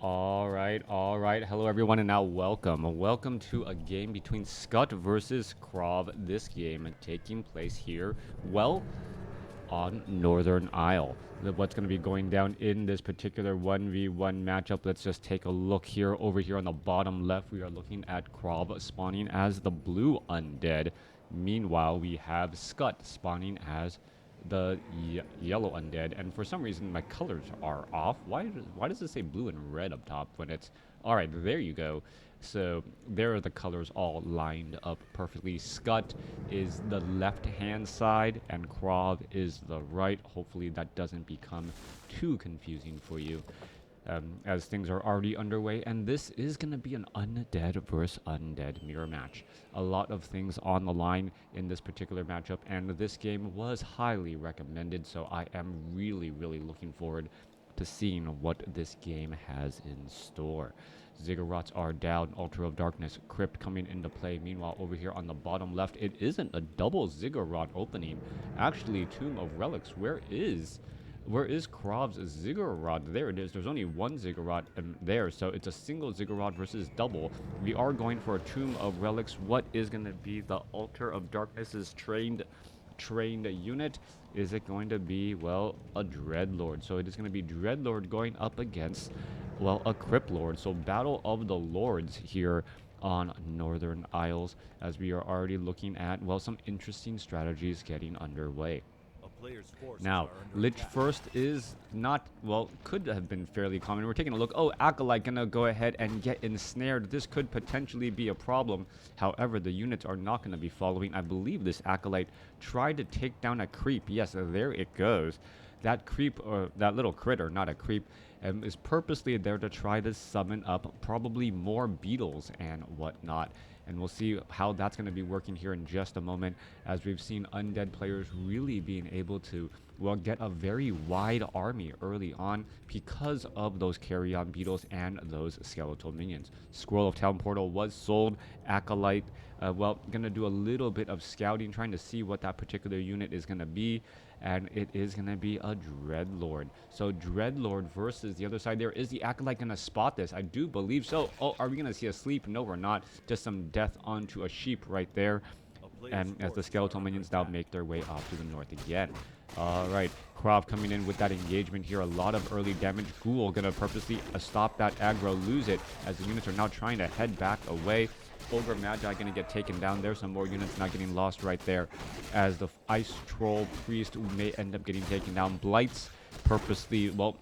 All right. Hello, everyone, and now welcome to a game between Skutt versus KraV. This game taking place here, well, on Northern Isle. What's going to be going down in this particular 1v1 matchup? Let's just take a look here. Over here on the bottom left, we are looking at KraV spawning as the blue undead. Meanwhile, we have Skutt spawning as the yellow undead, and for some reason my colors are off. Why does it say blue and red up top when it's all right? There you go. So there are the colors all lined up perfectly. Skutt is the left hand side and KraV is the right. Hopefully that doesn't become too confusing for you. As things are already underway, and this is going to be an undead versus undead mirror match. A lot of things on the line in this particular matchup, and this game was highly recommended, so I am really looking forward to seeing what this game has in store. Ziggurats are down, Altar of Darkness, Crypt coming into play. Meanwhile, over here on the bottom left, it isn't a double Ziggurat opening. Actually, Tomb of Relics, where is KraV's Ziggurat? There it is. There's only one Ziggurat there, so it's a single Ziggurat versus double. We are going for a Tomb of Relics. What is going to be the Altar of Darkness's trained unit? Is it going to be, well, a Dreadlord? So it is going to be Dreadlord going up against, well, a Crypt Lord. So Battle of the Lords here on Northern Isles, as we are already looking at, well, some interesting strategies getting underway. Now, Lich first is not, well, could have been fairly common. We're taking a look. Oh, Acolyte gonna go ahead and get ensnared. This could potentially be a problem. However, the units are not gonna be following. I believe this Acolyte tried to take down a creep. Yes, there it goes. That creep, or that little critter, not a creep, is purposely there to try to summon up probably more beetles and whatnot. And we'll see how that's going to be working here in just a moment, as we've seen undead players really being able to, well, get a very wide army early on because of those carrion beetles and those skeletal minions. Scroll of Town Portal was sold. Acolyte, well, going to do a little bit of scouting, trying to see what that particular unit is going to be. And it is going to be a Dreadlord. So Dreadlord versus the other side there. Is the Acolyte going to spot this? I do believe so. Oh, are we going to see a sleep? No, we're not. Just some death onto a sheep right there. And as the skeletal minions now make their way off to the north again. Alright, KraV coming in with that engagement here. A lot of early damage. Ghoul going to purposely stop that aggro, lose it, as the units are now trying to head back away. Ogre Magi going to get taken down. There's some more units not getting lost right there, as the Ice Troll Priest may end up getting taken down. Blights purposely, well,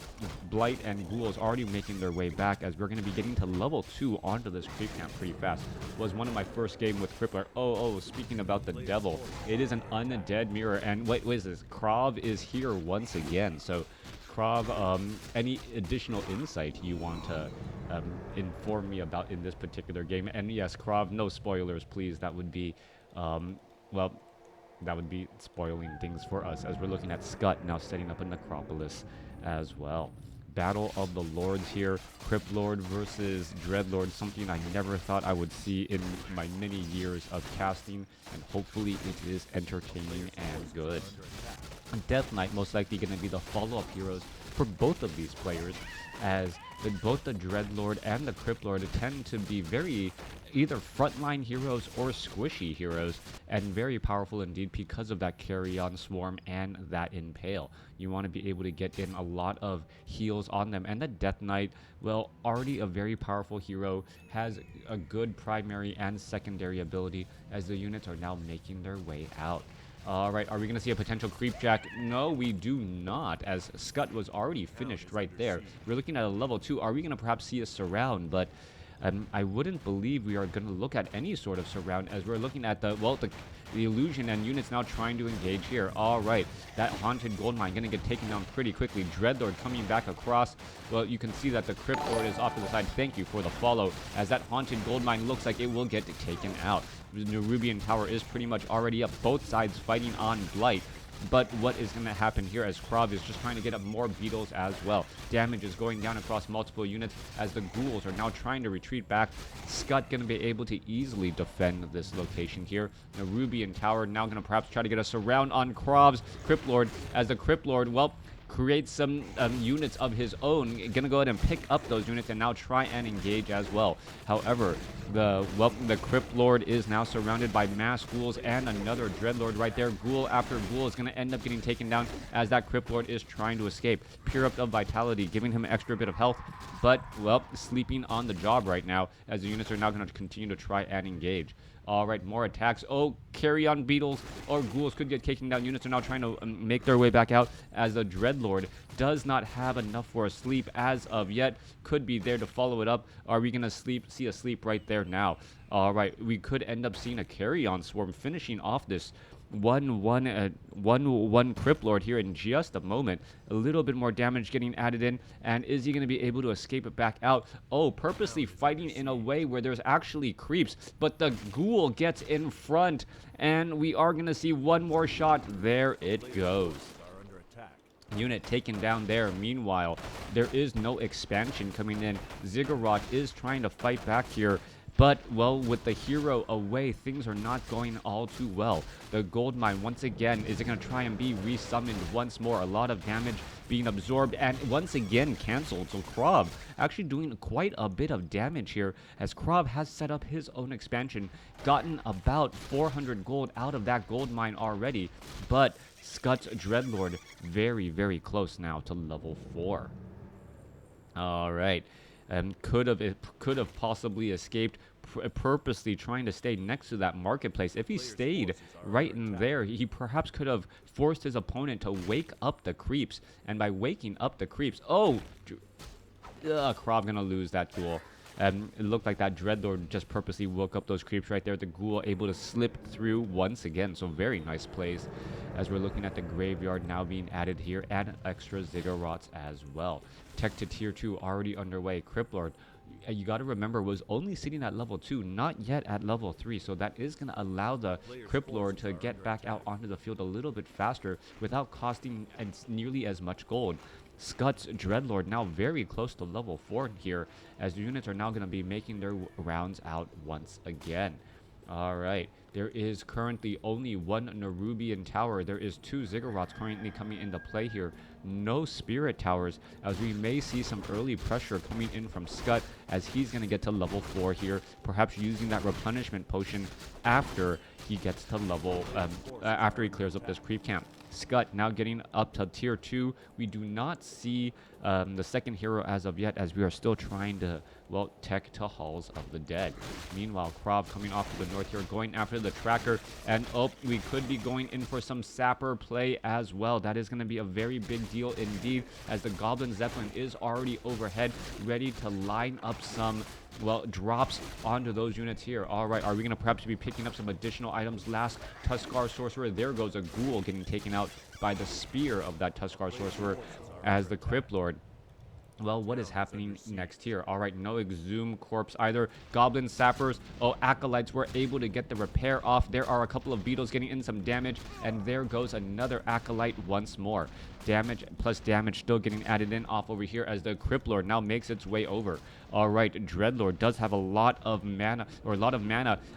Blight and Ghouls already making their way back, as we're going to be getting to level 2 onto this creep camp pretty fast. Was one of my first game with Crippler. Oh, speaking about the devil, it is an undead mirror, and what is this? KraV is here once again. So KraV, any additional insight you want to inform me about in this particular game? And yes, KraV, no spoilers, please. That would be, well, that would be spoiling things for us, as we're looking at Skutt now setting up a Necropolis as well. Battle of the Lords here. Crypt Lord versus Dreadlord, something I never thought I would see in my many years of casting, and hopefully it is entertaining and good. Death Knight most likely going to be the follow-up heroes for both of these players, as both the Dreadlord and the Crypt Lord tend to be very either frontline heroes or squishy heroes, and very powerful indeed because of that Carrion Swarm and that Impale. You want to be able to get in a lot of heals on them, and the Death Knight, well, already a very powerful hero, has a good primary and secondary ability, as the units are now making their way out. Alright, are we going to see a potential creep jack? No, we do not, as Skutt was already finished right there. We're looking at a level 2. Are we going to perhaps see a surround? But I wouldn't believe we are going to look at any sort of surround, as we're looking at the, well, the illusion and units now trying to engage here. Alright, that Haunted Goldmine going to get taken down pretty quickly. Dreadlord coming back across. Well, you can see that the Crypt Lord is off to the side. Thank you for the follow, as that Haunted Goldmine looks like it will get taken out. The Nerubian Tower is pretty much already up, both sides fighting on Blight. But what is going to happen here, as KraV is just trying to get up more beetles as well. Damage is going down across multiple units, as the ghouls are now trying to retreat back. Skutt going to be able to easily defend this location here. Nerubian Tower now going to perhaps try to get a surround on KraV's Crypt Lord, as the Crypt Lord, well, create some units of his own. Gonna go ahead and pick up those units and now try and engage as well. However, the Crypt Lord is now surrounded by mass ghouls and another Dreadlord right there. Ghoul after ghoul is going to end up getting taken down as that Crypt Lord is trying to escape. Pure up of vitality, giving him an extra bit of health, but, well, sleeping on the job right now as the units are now going to continue to try and engage. All right, more attacks. Oh, carry-on beetles or ghouls could get taken down. Units are now trying to make their way back out as the Dreadlord does not have enough for a sleep as of yet. Could be there to follow it up. Are we going to see a sleep right there now? All right, we could end up seeing a carry-on swarm finishing off this 1-1 Crypt Lord here in just a moment. A little bit more damage getting added in, and is he going to be able to escape it back out? Oh, purposely fighting in a way where there's actually creeps, but the ghoul gets in front, and we are going to see one more shot. There it goes. Unit taken down there. Meanwhile, there is no expansion coming in. Ziggurat is trying to fight back here. But, well, with the hero away, things are not going all too well. The gold mine, once again, is it going to try and be resummoned once more? A lot of damage being absorbed and once again canceled. So KraV actually doing quite a bit of damage here as KraV has set up his own expansion, gotten about 400 gold out of that gold mine already. But Skutt's Dreadlord very, very close now to level 4. All right. Could have possibly escaped, purposely trying to stay next to that marketplace. If he stayed right in there, he perhaps could have forced his opponent to wake up the creeps. And by waking up the creeps, oh, KraV gonna lose that duel. It looked like that Dreadlord just purposely woke up those creeps right there. The ghoul able to slip through once again. So very nice plays as we're looking at the graveyard now being added here and extra Ziggurats as well. Tech to tier 2 already underway. Crypt Lord, you got to remember, was only sitting at level 2, not yet at level 3. So that is going to allow the Crypt Lord to get back out onto the field a little bit faster without costing nearly as much gold. Skutt's Dreadlord now very close to level 4 here, as the units are now going to be making their rounds out once again. All right, there is currently only one Nerubian tower. There is 2 Ziggurats currently coming into play here. No Spirit Towers, as we may see some early pressure coming in from Skutt as he's going to get to level 4 here, perhaps using that replenishment potion after he gets to level, after he clears up this creep camp. Skutt now getting up to tier 2. We do not see the second hero as of yet, as we are still trying to, well, tech to Halls of the Dead. Meanwhile, KraV coming off to the north here, going after the tracker, and oh, we could be going in for some sapper play as well. That is going to be a very big deal indeed, as the Goblin Zeppelin is already overhead, ready to line up some, well, drops onto those units here. All right, are we going to perhaps be picking up some additional items? Last Tuskar Sorcerer, there goes a ghoul getting taken out by the spear of that Tuskar Sorcerer as the Crypt Lord. Well, what is happening next here? All right, no Exhumed Corpse either. Goblin Sappers, oh, Acolytes were able to get the repair off. There are a couple of beetles getting in some damage, and there goes another Acolyte once more. Damage plus damage still getting added in off over here as the Crypt Lord now makes its way over. All right, Dreadlord does have a lot of mana,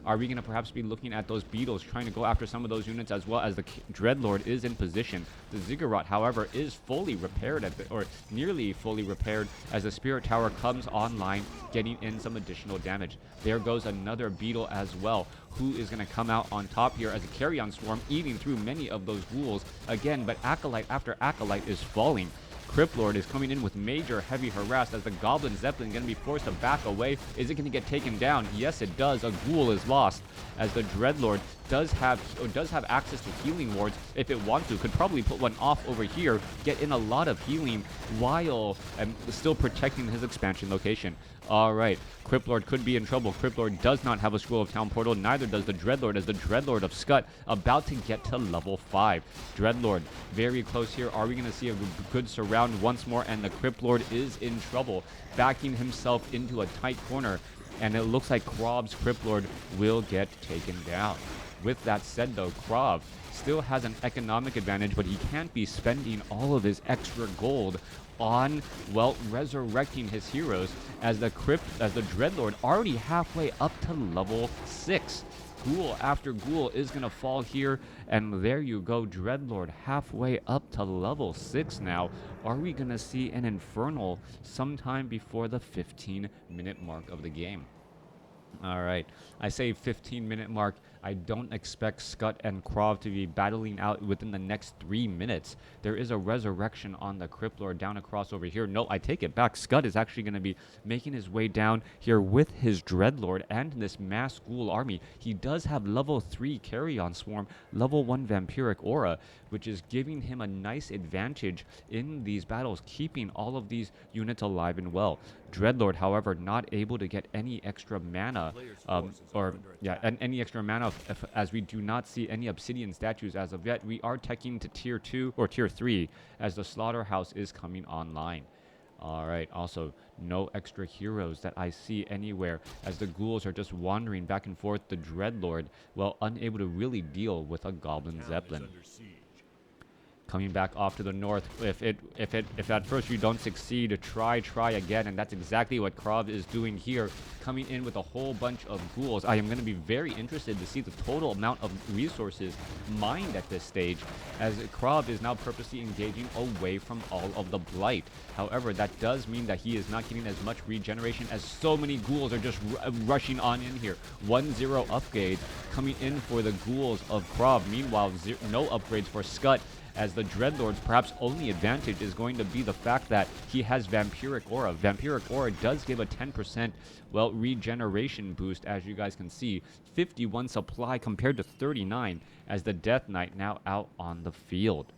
Are we going to perhaps be looking at those beetles, trying to go after some of those units as well, as the Dreadlord is in position? The Ziggurat, however, is fully repaired, or nearly fully repaired, as the Spirit Tower comes online, getting in some additional damage. There goes another beetle as well, who is going to come out on top here as a carry-on swarm, eating through many of those ghouls again, but Acolyte after Acolyte is falling. Crypt Lord is coming in with major heavy harass as the Goblin Zeppelin going to be forced to back away. Is it going to get taken down? Yes, it does. A ghoul is lost, as the Dreadlord does have access to healing wards if it wants to. Could probably put one off over here, get in a lot of healing while still protecting his expansion location. All right, Crypt Lord could be in trouble. Crypt Lord does not have a Scroll of Town Portal, neither does the Dreadlord, as the Dreadlord of Skutt about to get to level 5. Dreadlord very close here. Are we going to see a good surround once more? And the Crypt Lord is in trouble, backing himself into a tight corner, and it looks like KraV's Crypt Lord will get taken down. With that said, though, KraV still has an economic advantage, but he can't be spending all of his extra gold on, well, resurrecting his heroes, as the Dreadlord already halfway up to level 6. Ghoul after ghoul is going to fall here, and there you go, Dreadlord halfway up to level 6 now. Are we going to see an Infernal sometime before the 15-minute mark of the game? All right, I say 15-minute mark. I don't expect Skutt and KraV to be battling out within the next 3 minutes. There is a resurrection on the Crypt Lord down across over here. No, I take it back. Skutt is actually going to be making his way down here with his Dreadlord and this mass ghoul army. He does have level 3 Carrion Swarm, level 1 Vampiric Aura, which is giving him a nice advantage in these battles, keeping all of these units alive and well. Dreadlord, however, not able to get any extra mana, any extra mana, as we do not see any obsidian statues as of yet. We are teching to tier 2 or tier 3 as the slaughterhouse is coming online. All right, also no extra heroes that I see anywhere, as the ghouls are just wandering back and forth. The Dreadlord, well, unable to really deal with a Goblin Zeppelin. Coming back off to the north, if at first you don't succeed, try again, and that's exactly what KraV is doing here, coming in with a whole bunch of ghouls. I am going to be very interested to see the total amount of resources mined at this stage, as KraV is now purposely engaging away from all of the blight. However, that does mean that he is not getting as much regeneration, as so many ghouls are just rushing on in here. 1-0 upgrades coming in for the ghouls of KraV. Meanwhile, no upgrades for Skutt, as the Dreadlord's perhaps only advantage is going to be the fact that he has Vampiric Aura. Vampiric Aura does give a 10%, well, regeneration boost, as you guys can see. 51 supply compared to 39, as the Death Knight now out on the field.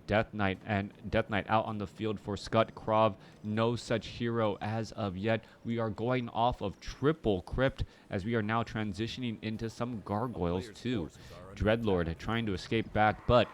Death Knight out on the field for Skutt. KraV, no such hero as of yet. We are going off of triple crypt, as we are now transitioning into some gargoyles too. Dreadlord trying to escape back, but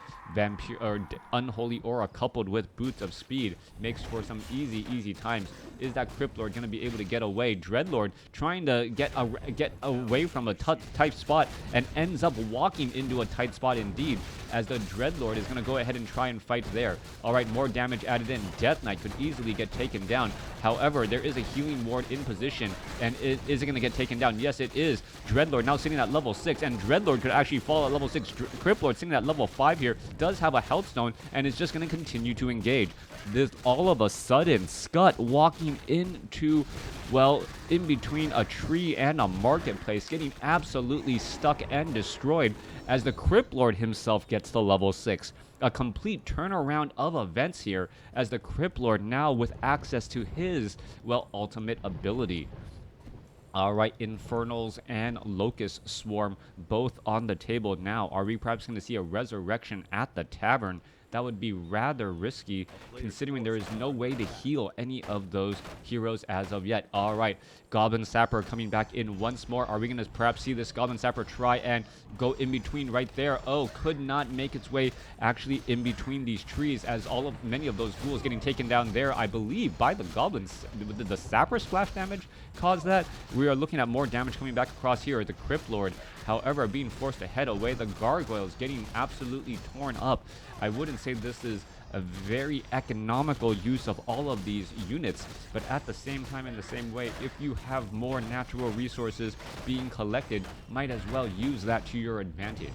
Unholy Aura coupled with Boots of Speed makes for some easy times. Is that Crypt Lord going to be able to get away? Dreadlord trying to get away from a tight spot, and ends up walking into a tight spot indeed, as the Dreadlord is going to go ahead and try and fight there. All right, more damage added in. Death Knight could easily get taken down. However, there is a healing ward in position, and is it going to get taken down? Yes, it is. Dreadlord now sitting at level 6, and Dreadlord could actually fall at level 6. Crypt Lord sitting at level 5 here, does have a health stone, and is just going to continue to engage. This all of a sudden, Skutt walking into, well, in between a tree and a marketplace, getting absolutely stuck and destroyed, as the Crypt Lord himself gets to level 6. A complete turnaround of events here, as the Crypt Lord now with access to his, well, ultimate ability. All right, Infernals and Locust Swarm both on the table now. Are we perhaps going to see a resurrection at the tavern? That would be rather risky, considering there is no way to heal any of those heroes as of yet. All right, Goblin Sapper coming back in once more. Are we going to perhaps see this Goblin Sapper try and go in between right there? Oh, could not make its way actually in between these trees, as many of those ghouls getting taken down there, I believe, by the goblins. Did the Sapper splash damage cause that? We are looking at more damage coming back across here. The Crypt Lord, however, being forced to head away. The Gargoyles getting absolutely torn up. I wouldn't say this is a very economical use of all of these units, but at the same time, in the same way, if you have more natural resources being collected, might as well use that to your advantage.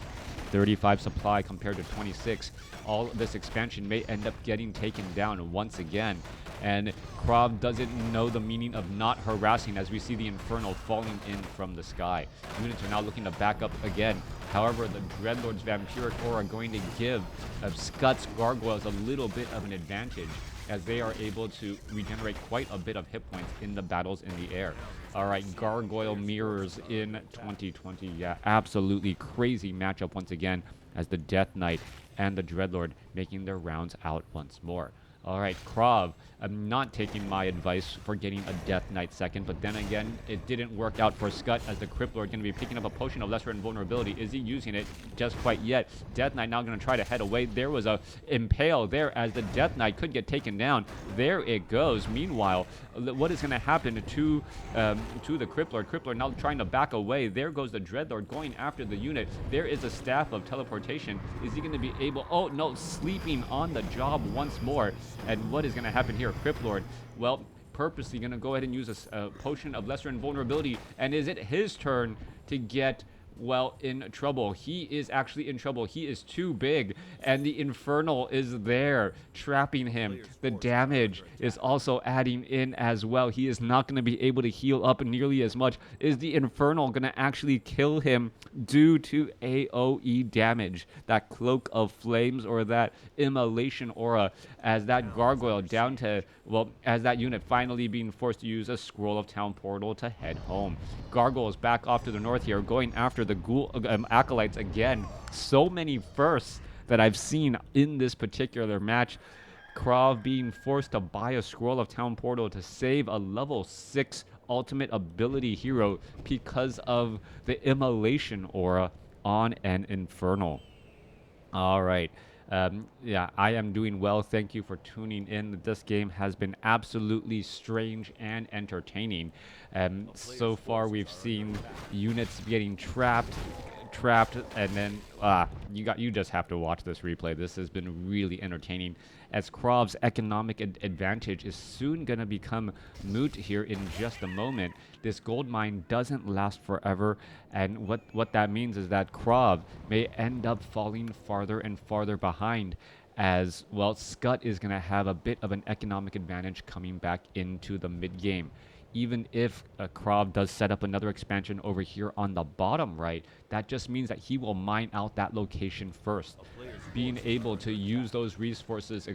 35 supply compared to 26. All of this expansion may end up getting taken down once again, and KraV doesn't know the meaning of not harassing, as we see the Infernal falling in from the sky. Units are now looking to back up again. However, the Dreadlord's Vampiric Aura going to give Skutt's Gargoyles a little bit of an advantage, as they are able to regenerate quite a bit of hit points in the battles in the air. All right, Gargoyle Mirrors in 2020. Yeah, absolutely crazy matchup once again, as the Death Knight and the Dreadlord making their rounds out once more. All right, KraV, I'm not taking my advice for getting a Death Knight second, but then again, it didn't work out for Skutt as the Crippler is going to be picking up a Potion of Lesser Invulnerability. Is he using it just quite yet? Death Knight now going to try to head away. There was a Impale there as the Death Knight could get taken down. There it goes. Meanwhile, what is going to happen to the Crippler? Crippler now trying to back away. There goes the Dreadlord going after the unit. There is a Staff of Teleportation. Is he going to be able... Oh, no, sleeping on the job once more. And what is going to happen here? Crippler, well, purposely going to go ahead and use a Potion of Lesser Invulnerability. And is it his turn to get, well, in trouble? He is actually in trouble. He is too big, and the Infernal is there, trapping him. The damage is also adding in as well. He is not going to be able to heal up nearly as much. Is the Infernal going to actually kill him due to AoE damage? That Cloak of Flames or that Immolation Aura, as that Gargoyle down to, well, as that unit finally being forced to use a Scroll of Town Portal to head home. Gargoyles back off to the north here, going after the Ghoul Acolytes again. So many firsts that I've seen in this particular match. KraV being forced to buy a Scroll of Town Portal to save a level 6 ultimate ability hero because of the Immolation Aura on an Infernal. All right. Yeah, I am doing well. Thank you for tuning in. This game has been absolutely strange and entertaining. So far, we've seen units getting trapped, and then you just have to watch this replay. This has been really entertaining, as KraV's economic advantage is soon going to become moot here in just a moment. This gold mine doesn't last forever, and what that means is that KraV may end up falling farther and farther behind, as, well, Skutt is going to have a bit of an economic advantage coming back into the mid-game. Even if KraV does set up another expansion over here on the bottom right, that just means that he will mine out that location first. Being able to use those resources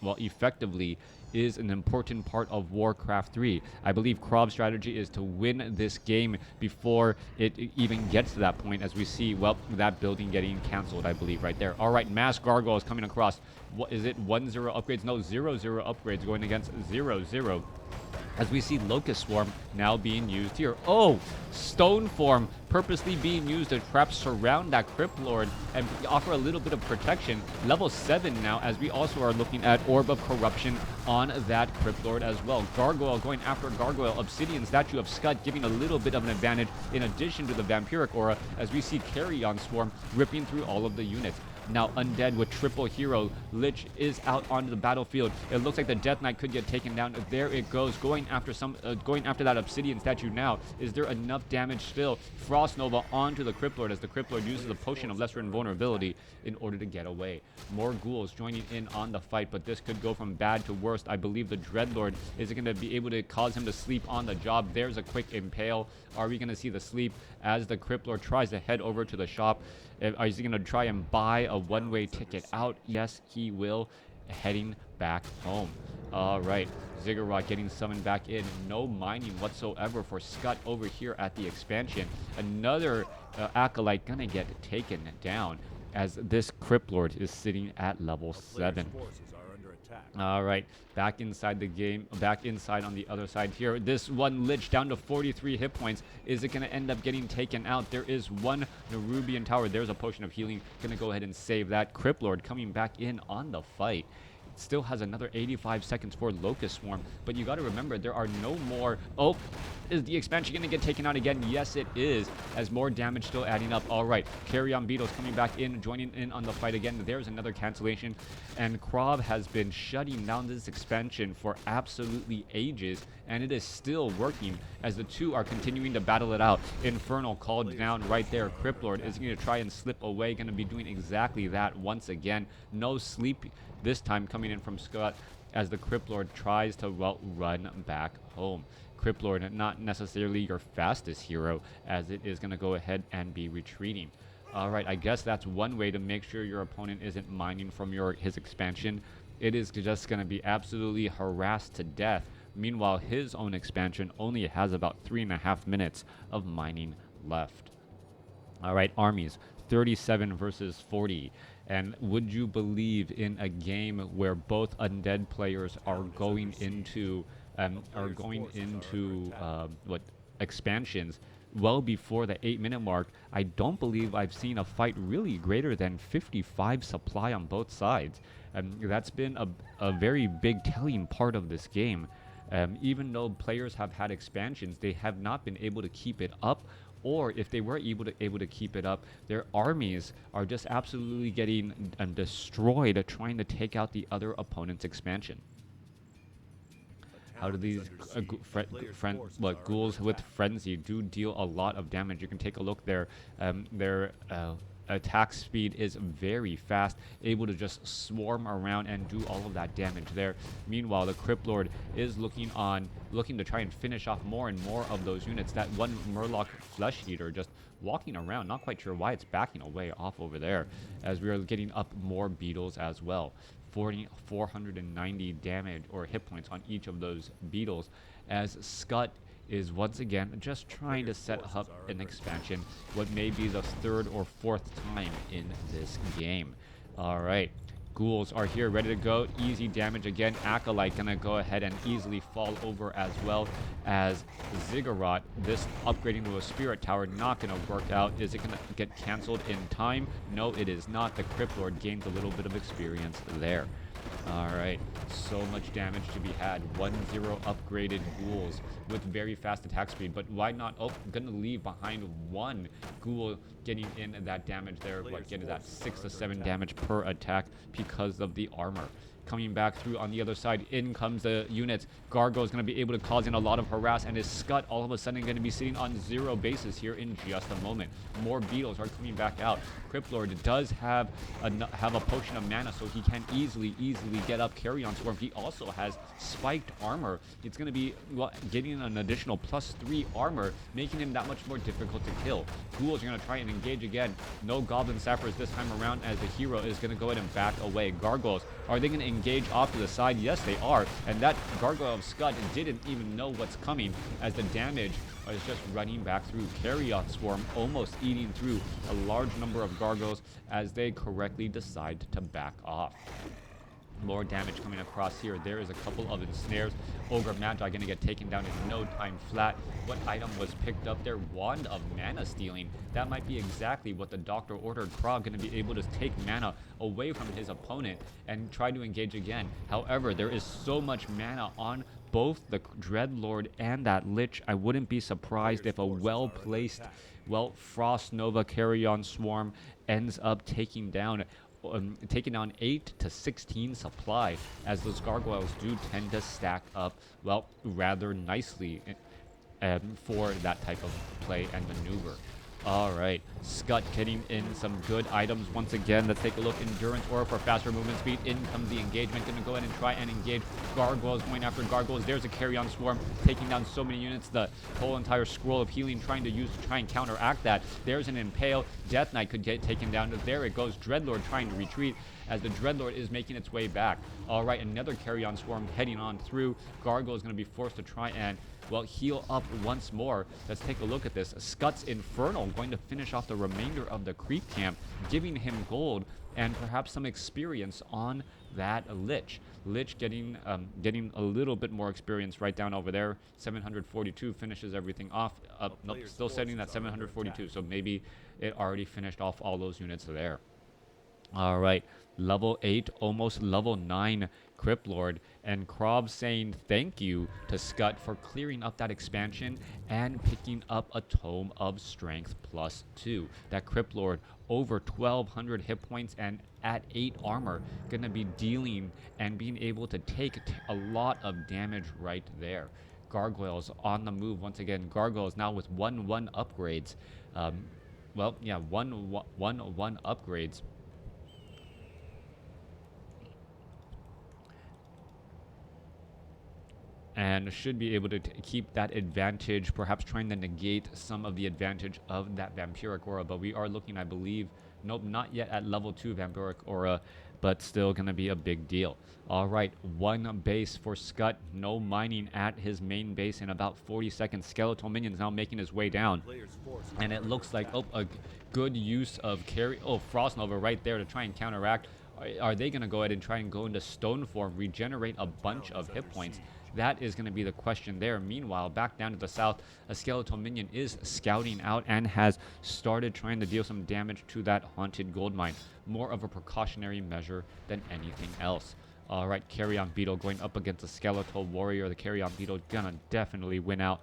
well, effectively is an important part of WarCraft 3. I believe KraV's strategy is to win this game before it even gets to that point, as we see, well, that building getting canceled, I believe, right there. All right, Mass Gargoyle is coming across. What is it? 1-0 upgrades? No, 0-0 upgrades going against 0-0. As we see Locust Swarm now being used here. Oh, Stone Form purposely being used to perhaps surround that Crypt Lord and offer a little bit of protection. Level 7 now, as we also are looking at Orb of Corruption on that Crypt Lord as well. Gargoyle going after Gargoyle. Obsidian Statue of Skutt giving a little bit of an advantage in addition to the Vampiric Aura, as we see Carrion Swarm ripping through all of the units. Now Undead with triple hero. Lich is out onto the battlefield. It looks like the Death Knight could get taken down. There it goes, going after that Obsidian Statue now. Is there enough damage still? Frost Nova onto the Crypt Lord, as the Crypt Lord uses a Potion of Lesser Invulnerability in order to get away. More ghouls joining in on the fight, but this could go from bad to worst. I believe the Dreadlord is going to be able to cause him to sleep on the job. There's a quick Impale. Are we going to see the sleep as the Crypt Lord tries to head over to the shop? Is he going to try and buy a one-way ticket out? Yes, he will. Heading back home. All right. Ziggurat getting summoned back in. No mining whatsoever for Skutt over here at the expansion. Another Acolyte going to get taken down, as this Crypt Lord is sitting at level 7. All right, back inside the game, back inside on the other side here. This one Lich down to 43 hit points. Is it going to end up getting taken out? There is one Nerubian Tower. There's a Potion of Healing. Going to go ahead and save that. Crypt Lord coming back in on the fight. Still has another 85 seconds for Locust Swarm, but you got to remember there are no more. Oh, is the expansion going to get taken out again? Yes, it is, as more damage still adding up. All right, Carrion Beetles coming back in, joining in on the fight again. There's another cancellation, and KraV has been shutting down this expansion for absolutely ages, and it is still working as the two are continuing to battle it out. Infernal called down right there. Crypt Lord is going to try and slip away, going to be doing exactly that once again. No sleep this time coming in from Skutt, as the Crypt Lord tries to, well, run back home. Crypt Lord not necessarily your fastest hero, as it is going to go ahead and be retreating. All right, I guess that's one way to make sure your opponent isn't mining from his expansion. It is just going to be absolutely harassed to death. Meanwhile, his own expansion only has about 3.5 minutes of mining left. All right, armies, 37 versus 40. And would you believe in a game where both undead players are going into what expansions well before the 8-minute mark? I don't believe I've seen a fight really greater than 55 supply on both sides. That's been a very big telling part of this game. Even though players have had expansions, they have not been able to keep it up, or if they were able to keep it up, their armies are just absolutely getting destroyed trying to take out the other opponent's expansion. How do these ghouls with frenzy do deal a lot of damage? You can take a look there. Their attack speed is very fast, able to just swarm around and do all of that damage there. Meanwhile, the Crypt Lord is looking to try and finish off more and more of those units. That one Murloc Flesh Eater just walking around, not quite sure why it's backing away off over there, as we are getting up more beetles as well. 490 damage or hit points on each of those beetles, as Skutt is once again just trying to set up an expansion, what may be the third or fourth time in this game. All right, ghouls are here ready to go. Easy damage again. Acolyte gonna go ahead and easily fall over, as well as Ziggurat. This upgrading to a spirit tower not gonna work out. Is it gonna get canceled in time? No, it is not. The Crypt Lord gains a little bit of experience there. Alright, so much damage to be had. 1-0 upgraded ghouls with very fast attack speed, but why not? Oh, gonna leave behind one ghoul getting in that damage there, getting that 6 to 7 damage per attack because of the armor. Coming back through on the other side, in comes the units. Gargoyle is going to be able to cause in a lot of harass, and his Skutt all of a sudden going to be sitting on 0 bases here in just a moment. More beetles are coming back out. Crypt Lord does have a potion of mana, so he can easily get up Carrion Swarm. He also has spiked armor. It's going to be getting an additional +3 armor, making him that much more difficult to kill. Ghouls are going to try and engage again. No Goblin Sappers this time around, as the hero is going to go ahead and back away. Gargoyles, are they going to engage off to the side? Yes, they are. And that Gargoyle of Skutt didn't even know what's coming, as the damage is just running back through. Carrion Swarm almost eating through a large number of gargoyles as they correctly decide to back off. More damage coming across here. There is a couple of ensnares. Ogre Magi going to get taken down in no time flat. What item was picked up there? Wand of Mana Stealing. That might be exactly what the Doctor ordered. KraV going to be able to take mana away from his opponent and try to engage again. However, there is so much mana on both the Dreadlord and that Lich. I wouldn't be surprised if a well-placed, Frost Nova Carrion Swarm ends up taking down 8 to 16 supply, as those gargoyles do tend to stack up, rather nicely for that type of play and maneuver. Alright, Skutt getting in some good items once again. Let's take a look. Endurance Aura for faster movement speed. In comes the engagement. Gonna go ahead and try and engage gargoyles, going after gargoyles. There's a Carrion Swarm taking down so many units. The whole entire Scroll of Healing trying to try and counteract that. There's an Impale. Death Knight could get taken down. There it goes. Dreadlord trying to retreat, as the Dreadlord is making its way back. Alright, another Carrion Swarm heading on through. Gargoyle is going to be forced to try and heal up once more. Let's take a look at this. Skutt's Infernal going to finish off the remainder of the creep camp, giving him gold and perhaps some experience on that Lich. Lich getting a little bit more experience right down over there. 742 finishes everything off. Nope, still setting at 742, so maybe it already finished off all those units there. All right, level 8, almost level 9 Crypt Lord, and KraV saying thank you to Skutt for clearing up that expansion and picking up a Tome of Strength +2. That Crypt Lord over 1200 hit points and at 8 armor, gonna be dealing and being able to take a lot of damage right there. Gargoyles on the move once again. Gargoyles now with 1/1 upgrades. 1/1 upgrades. And should be able to keep that advantage, perhaps trying to negate some of the advantage of that Vampiric Aura. But we are looking, I believe, nope, not yet at level 2 Vampiric Aura. but still going to be a big deal. All right, one base for Skutt. No mining at his main base in about 40 seconds. Skeletal minions now making his way down. And it looks like, a good use of carry. Oh, Frost Nova right there to try and counteract. Are they going to go ahead and try and go into stone form, regenerate a bunch of hit points? That is going to be the question there. Meanwhile, back down to the south, a skeletal minion is scouting out and has started trying to deal some damage to that haunted gold mine. More of a precautionary measure than anything else. All right, Carrion Beetle going up against a skeletal warrior. The Carrion Beetle gonna definitely win out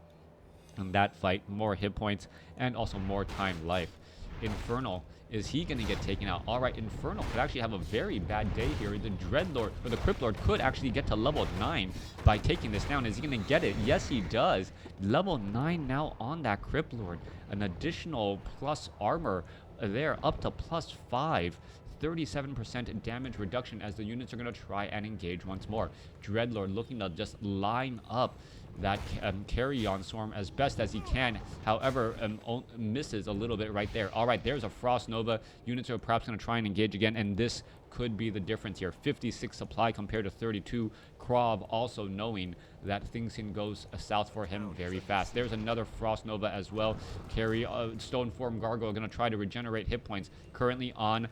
in that fight. More hit points and also more time life. Infernal, is he going to get taken out? All right, Infernal could actually have a very bad day here. The Dreadlord, or the Cryptlord, could actually get to level 9 by taking this down. Is he going to get it? Yes, he does. Level 9 now on that Cryptlord. An additional plus armor there, up to plus 5. 37% damage reduction as the units are going to try and engage once more. Dreadlord looking to just line up that carry-on swarm as best as he can. However, misses a little bit right there. All right, there's a Frost Nova. Units are perhaps going to try and engage again, and this could be the difference here. 56 supply compared to 32. KraV also knowing that things can go south for him very fast. There's another Frost Nova as well. Carry Stone Form Gargoyle going to try to regenerate hit points. Currently on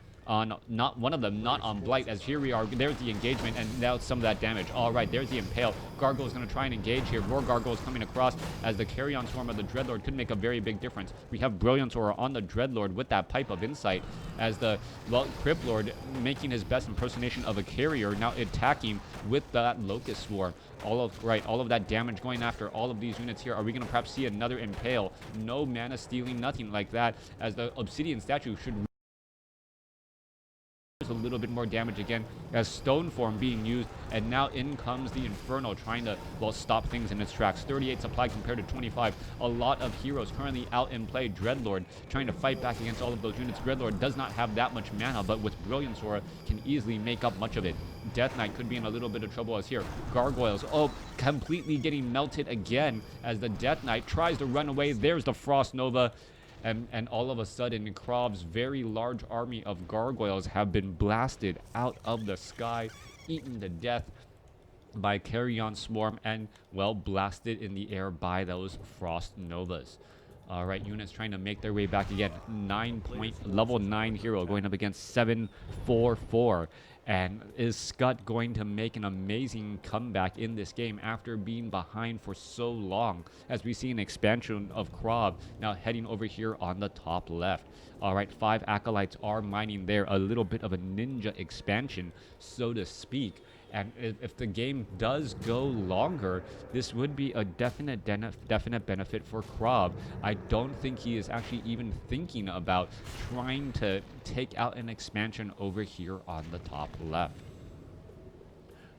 not one of them, not on Blight, as here we are. There's the engagement, and now some of that damage. All right, there's the Impale. Gargoyle is going to try and engage here. More Gargoyles coming across as the carry-on swarm of the Dreadlord could make a very big difference. We have Brilliance Aura on the Dreadlord with that Pipe of Insight as the Cryptlord making his best impersonation of a carrier, now attacking with that Locust Swarm. All of that damage going after all of these units here. Are we going to perhaps see another Impale? No mana stealing, nothing like that, as the Obsidian statue should a little bit more damage again as Stone Form being used, and now in comes the Inferno trying to, well, stop things in its tracks. 38 supply compared to 25. A lot of heroes currently out in play. Dreadlord trying to fight back against all of those units. Dreadlord does not have that much mana, but with Brilliance Aura can easily make up much of it. Death Knight could be in a little bit of trouble as here. Gargoyles, completely getting melted again as the Death Knight tries to run away. There's the Frost Nova. And all of a sudden, KraV's very large army of gargoyles have been blasted out of the sky, eaten to death by Carrion Swarm, and, well, blasted in the air by those Frost Novas. All right, units trying to make their way back again. Level 9 hero going up against 744. And is Skutt going to make an amazing comeback in this game after being behind for so long, as we see an expansion of KraV now heading over here on the top left? All right, 5 Acolytes are mining there, a little bit of a ninja expansion, so to speak. And if the game does go longer, this would be a definite benefit for KraV. I don't think he is actually even thinking about trying to take out an expansion over here on the top left.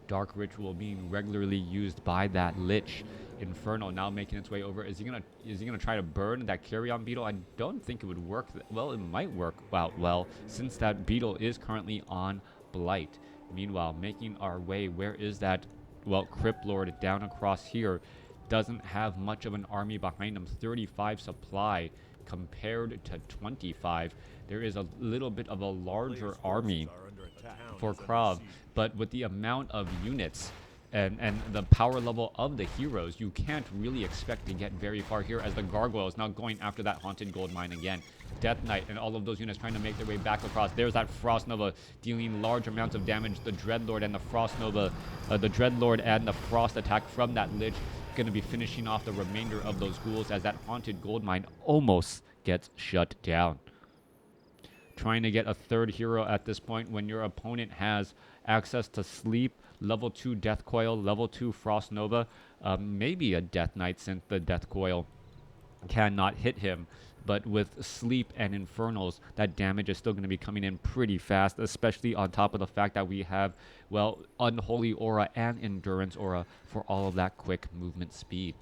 Dark Ritual being regularly used by that Lich. Inferno now making its way over. Is he gonna try to burn that Carrion Beetle? I don't think it would work. Well, it might work out well, since that Beetle is currently on Blight. Meanwhile, making our way, where is that, well, Cryptlord down across here? Doesn't have much of an army behind him. 35 supply compared to 25. There is a little bit of a larger army for KraV, but with the amount of units and the power level of the heroes, you can't really expect to get very far here, as the Gargoyle is now going after that Haunted Gold Mine again. Death Knight and all of those units trying to make their way back across. There's that Frost Nova dealing large amounts of damage. The Dreadlord and the Frost Nova, the Dreadlord and the Frost attack from that Lich going to be finishing off the remainder of those ghouls, as that Haunted Gold Mine almost gets shut down. Trying to get a third hero at this point when your opponent has access to Sleep, level 2 Death Coil, level 2 Frost Nova, maybe a Death Knight, since the Death Coil cannot hit him. But with Sleep and Infernals, that damage is still going to be coming in pretty fast, especially on top of the fact that we have, well, Unholy Aura and Endurance Aura for all of that quick movement speed.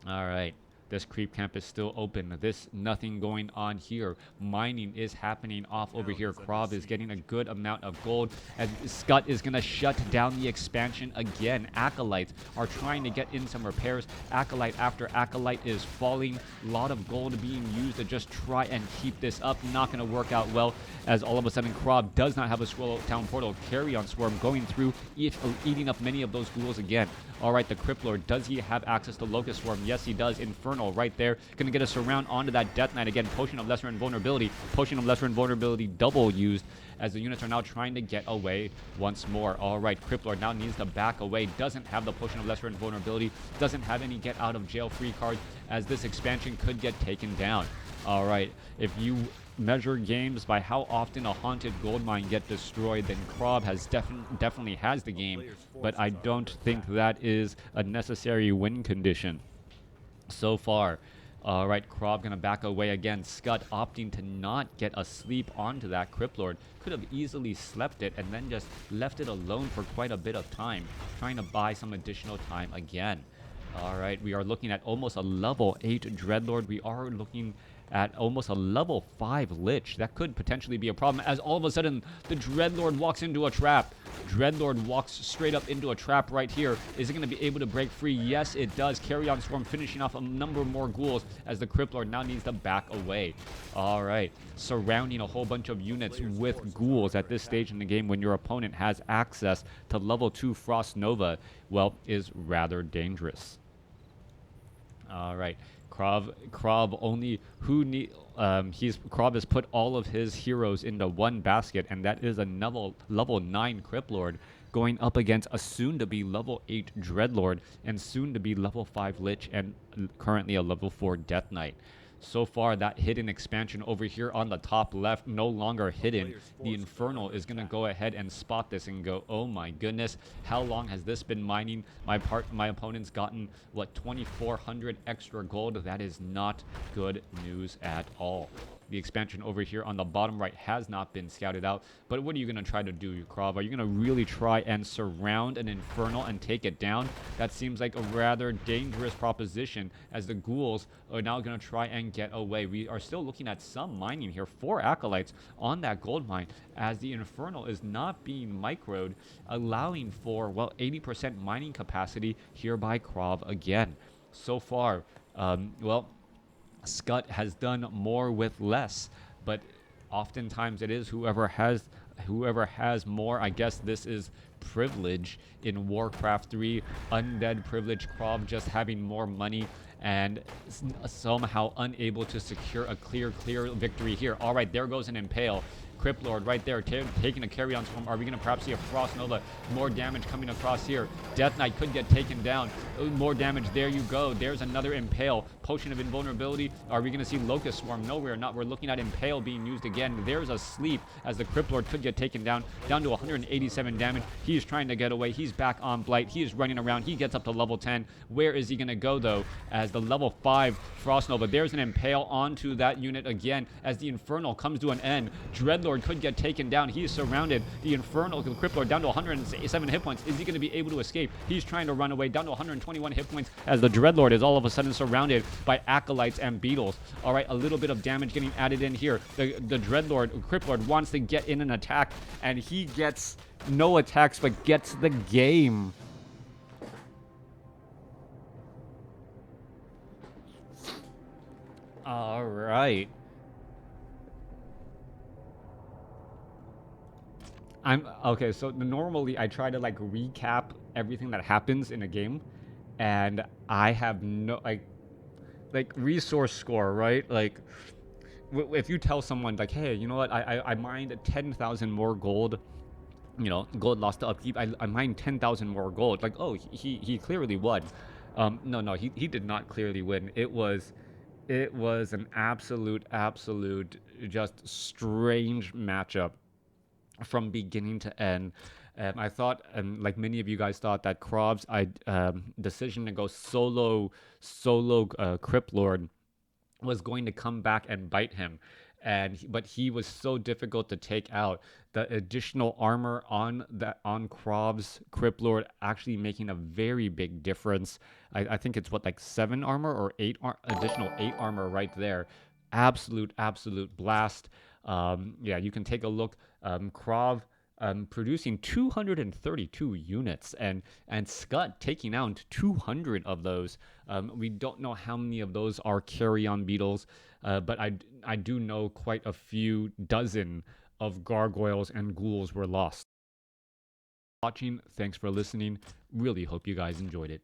All right. This creep camp is still open. Nothing going on here. Mining is happening off over here. KraV is getting a good amount of gold, and Skutt is going to shut down the expansion again. Acolytes are trying to get in some repairs. Acolyte after Acolyte is falling. A lot of gold being used to just try and keep this up. Not going to work out well, as all of a sudden KraV does not have a Scroll Town Portal. Carrion Swarm going through, eating up many of those ghouls again. Alright, the Crypt Lord, does he have access to Locust Swarm? Yes, he does. Infernal right there. Gonna get a surround onto that Death Knight again. Potion of Lesser Invulnerability. Potion of Lesser Invulnerability double used, as the units are now trying to get away once more. Alright, Crypt Lord now needs to back away. Doesn't have the Potion of Lesser Invulnerability. Doesn't have any get out of jail free cards, as this expansion could get taken down. Alright, if you measure games by how often a haunted gold mine get destroyed, then KraV has definitely has the game, but I don't think that is a necessary win condition so far. Alright, KraV gonna back away again. Skutt opting to not get a sleep onto that Crypt Lord. Could have easily slept it and then just left it alone for quite a bit of time, trying to buy some additional time again. Alright, we are looking at almost a level 8 Dreadlord. We are looking at almost a level 5 Lich. That could potentially be a problem, as all of a sudden the Dreadlord walks into a trap. Dreadlord walks straight up into a trap right here. Is it going to be able to break free? Yes, it does. Carrion Swarm finishing off a number more ghouls, as the Crypt Lord now needs to back away. Alright, surrounding a whole bunch of units with ghouls at this stage in the game when your opponent has access to level 2 Frost Nova, well, is rather dangerous. Alright, KraV only KraV has put all of his heroes into one basket, and that is a level 9 Crypt Lord going up against a soon-to-be level 8 Dreadlord and soon-to-be level 5 Lich, and currently a level 4 Death Knight. So far, that hidden expansion over here on the top left, no longer hidden. The Infernal is going to go ahead and spot this and go, oh my goodness, how long has this been mining? My opponent's gotten, what, 2,400 extra gold? That is not good news at all. The expansion over here on the bottom right has not been scouted out, but what are you going to try to do, KraV? Are you going to really try and surround an Infernal and take it down? That seems like a rather dangerous proposition, as the ghouls are now going to try and get away. We are still looking at some mining here. 4 Acolytes on that gold mine, as the Infernal is not being microed, allowing for, well, 80% mining capacity here by KraV again. So far, well, Skutt has done more with less, but oftentimes it is whoever has more. I guess this is privilege in WarCraft 3, undead privilege. KraV just having more money and somehow unable to secure a clear victory here. All right, there goes an Impale. Crypt Lord right there, taking a Carrion Swarm. Are we going to perhaps see a Frost Nova? More damage coming across here. Death Knight could get taken down. More damage. There you go. There's another Impale. Potion of Invulnerability. Are we going to see Locust Swarm? No, we're not. We're looking at Impale being used again. There's a sleep, as the Crypt Lord could get taken down to 187 damage. He is trying to get away. He's back on Blight. He is running around. He gets up to level 10. Where is he going to go, though? As the level 5 Frost Nova. There's an Impale onto that unit again, as the Infernal comes to an end. Dreadlord could get taken down. He is surrounded. The Infernal, the Crypt Lord, down to 107 hit points. Is he going to be able to escape? He's trying to run away, down to 121 hit points, as the Dreadlord is all of a sudden surrounded by Acolytes and Beetles. All right, a little bit of damage getting added in here. The Dreadlord, Crypt Lord, wants to get in an attack, and he gets no attacks, but gets the game. All right. Okay, so normally I try to like recap everything that happens in a game, and I have no like resource score, right? Like if you tell someone like, hey, you know what, I mined 10,000 more gold, you know, gold lost to upkeep, I mined 10,000 more gold, like, oh, he clearly won. No, he did not clearly win. It was an absolute just strange matchup from beginning to end. I thought, like many of you guys thought, that KraV's decision to go solo Crypt Lord was going to come back and bite him. but he was so difficult to take out. The additional armor on KraV's Crypt Lord actually making a very big difference. I think it's what, like 7 armor or 8 additional 8 armor right there. Absolute blast. Yeah, you can take a look. KraV producing 232 units, and Skutt taking out 200 of those. We don't know how many of those are carry-on beetles, but I do know quite a few dozen of gargoyles and ghouls were lost. Watching, thanks for listening. Really hope you guys enjoyed it.